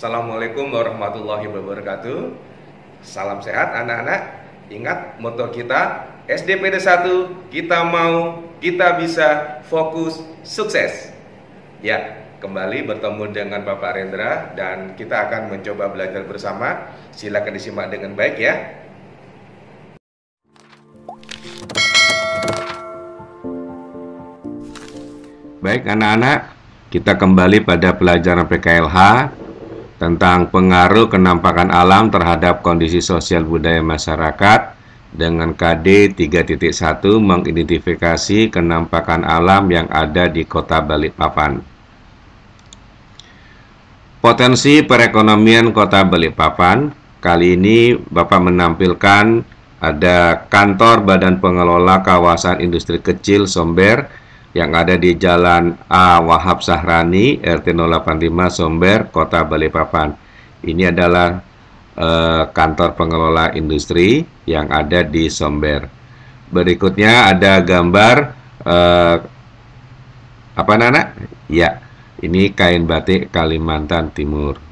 Assalamualaikum warahmatullahi wabarakatuh. Salam sehat anak-anak. Ingat moto kita SDPD 1, kita mau, kita bisa, fokus, sukses. Ya, kembali bertemu dengan Bapak Rendra dan kita akan mencoba belajar bersama. Silakan disimak dengan baik ya. Baik anak-anak, kita kembali pada pelajaran PKLH tentang pengaruh kenampakan alam terhadap kondisi sosial budaya masyarakat dengan KD 3.1 mengidentifikasi kenampakan alam yang ada di Kota Balikpapan. Potensi perekonomian Kota Balikpapan, kali ini Bapak menampilkan ada kantor Badan Pengelola Kawasan Industri Kecil Somber yang ada di Jalan A. Wahab Sahrani, RT 085 Somber, Kota Balikpapan. Ini adalah kantor pengelola industri yang ada di Somber. Berikutnya ada gambar apa Nana? Ya, ini kain batik Kalimantan Timur.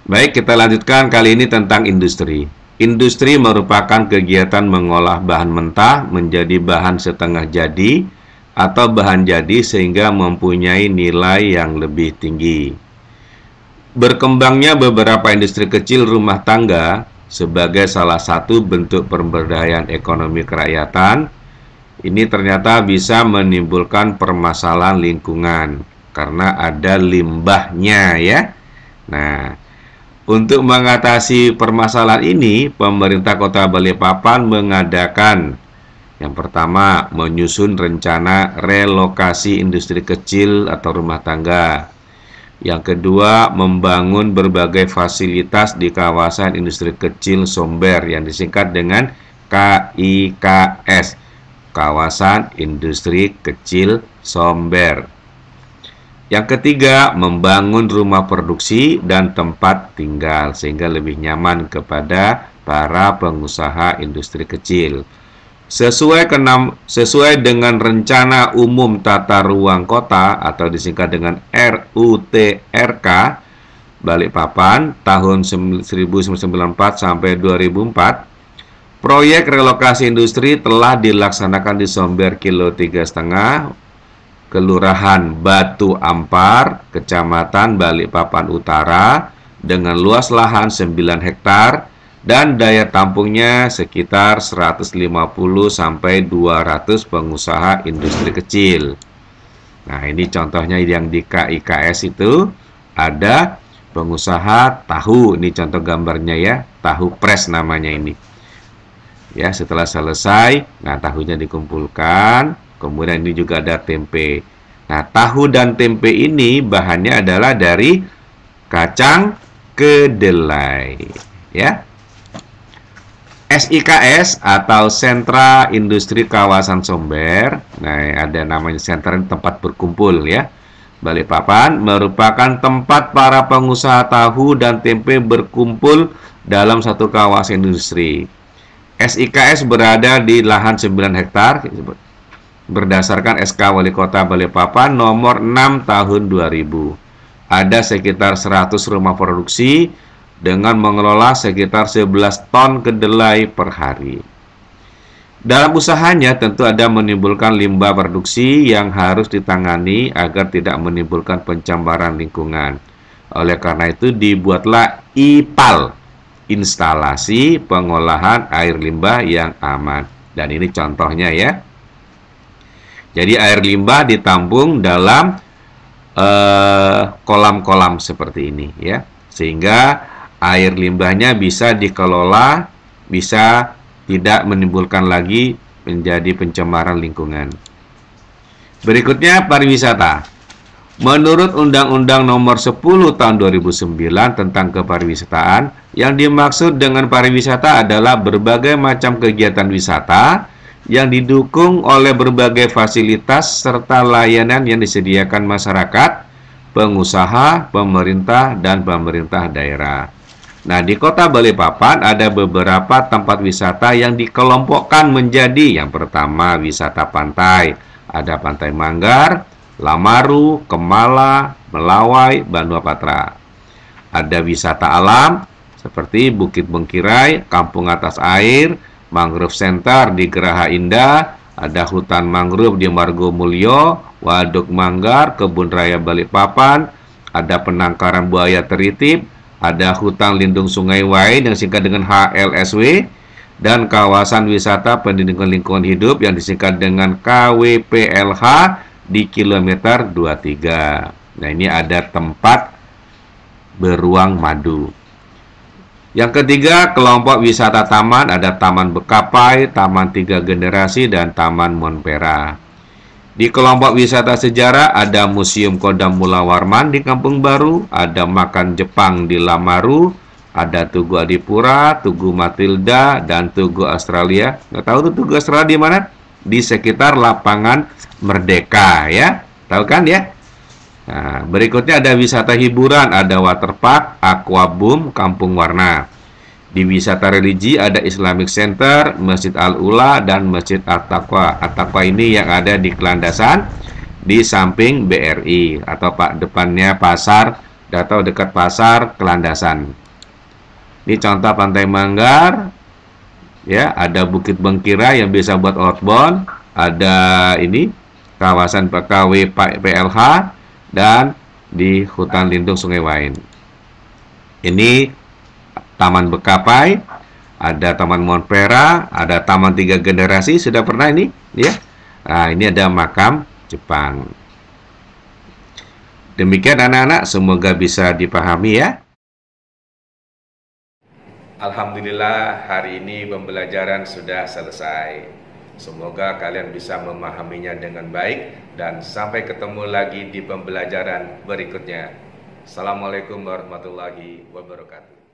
Baik, kita lanjutkan kali ini tentang industri. Industri merupakan kegiatan mengolah bahan mentah menjadi bahan setengah jadi atau bahan jadi sehingga mempunyai nilai yang lebih tinggi. Berkembangnya beberapa industri kecil rumah tangga sebagai salah satu bentuk pemberdayaan ekonomi kerakyatan, ini ternyata bisa menimbulkan permasalahan lingkungan karena ada limbahnya ya. Nah, untuk mengatasi permasalahan ini, pemerintah Kota Balikpapan mengadakan yang pertama, menyusun rencana relokasi industri kecil atau rumah tangga. Yang kedua, membangun berbagai fasilitas di kawasan industri kecil Somber yang disingkat dengan KIKS, Kawasan Industri Kecil Somber. Yang ketiga, membangun rumah produksi dan tempat tinggal sehingga lebih nyaman kepada para pengusaha industri kecil. Sesuai dengan Rencana Umum Tata Ruang Kota atau disingkat dengan RUTRK Balikpapan tahun 1994 sampai 2004, proyek relokasi industri telah dilaksanakan di Somber Kilo 3,5, Kelurahan Batu Ampar, Kecamatan Balikpapan Utara, dengan luas lahan 9 hektar dan daya tampungnya sekitar 150 sampai 200 pengusaha industri kecil. Nah, ini contohnya yang di KIKS itu ada pengusaha tahu, ini contoh gambarnya ya, tahu pres namanya ini. Ya, setelah selesai, nah tahunya dikumpulkan. Kemudian ini juga ada tempe. Nah, tahu dan tempe ini bahannya adalah dari kacang kedelai. Ya. SIKS atau Sentra Industri Kawasan Somber. Nah, ada namanya sentra, tempat berkumpul ya. Balikpapan merupakan tempat para pengusaha tahu dan tempe berkumpul dalam satu kawasan industri. SIKS berada di lahan 9 hektar. Berdasarkan SK Wali Kota Balikpapan nomor 6 tahun 2000. Ada sekitar 100 rumah produksi dengan mengelola sekitar 11 ton kedelai per hari. Dalam usahanya tentu ada menimbulkan limbah produksi yang harus ditangani agar tidak menimbulkan pencemaran lingkungan. Oleh karena itu dibuatlah IPAL, instalasi pengolahan air limbah yang aman. Dan ini contohnya ya. Jadi air limbah ditampung dalam kolam-kolam seperti ini ya, sehingga air limbahnya bisa dikelola, bisa tidak menimbulkan lagi menjadi pencemaran lingkungan. Berikutnya pariwisata. Menurut Undang-Undang Nomor 10 Tahun 2009 tentang kepariwisataan, yang dimaksud dengan pariwisata adalah berbagai macam kegiatan wisata yang didukung oleh berbagai fasilitas serta layanan yang disediakan masyarakat, pengusaha, pemerintah, dan pemerintah daerah. Nah, di Kota Balikpapan ada beberapa tempat wisata yang dikelompokkan menjadi yang pertama wisata pantai. Ada Pantai Manggar, Lamaru, Kemala, Melawai, Banua Patra. Ada wisata alam seperti Bukit Bengkirai, Kampung Atas Air, Mangrove Center di Geraha Indah, ada hutan mangrove di Margo Mulyo, Waduk Manggar, Kebun Raya Balikpapan, ada penangkaran buaya teritip, ada hutan lindung Sungai Wain yang disingkat dengan HLSW, dan kawasan wisata pendidikan lingkungan hidup yang disingkat dengan KWPLH di kilometer 23. Nah, ini ada tempat beruang madu. Yang ketiga, kelompok wisata taman, ada Taman Bekapai, Taman Tiga Generasi, dan Taman Monpera. Di kelompok wisata sejarah ada Museum Kodam Mula Warman di Kampung Baru, ada Makan Jepang di Lamaru, ada Tugu Adipura, Tugu Matilda, dan Tugu Australia. Nggak tahu tuh Tugu Australia di mana? Di sekitar Lapangan Merdeka, ya. Tahu kan ya? Nah, berikutnya ada wisata hiburan, ada waterpark, aquaboom, Kampung Warna. Di wisata religi ada Islamic Center, Masjid Al-Ula, dan Masjid At-Taqwa. At-Taqwa ini yang ada di Kelandasan, di samping BRI, atau depannya pasar, atau dekat pasar Kelandasan. Ini contoh Pantai Manggar, ya, ada Bukit Bengkirai yang bisa buat outbound, ada ini kawasan PKW PLH, dan di hutan lindung Sungai Wain. Ini Taman Bekapai, ada Taman Monpera, ada Taman Tiga Generasi, sudah pernah ini, ya. Nah, ini ada makam Jepang. Demikian anak-anak, semoga bisa dipahami ya. Alhamdulillah, hari ini pembelajaran sudah selesai. Semoga kalian bisa memahaminya dengan baik dan sampai ketemu lagi di pembelajaran berikutnya. Assalamualaikum warahmatullahi wabarakatuh.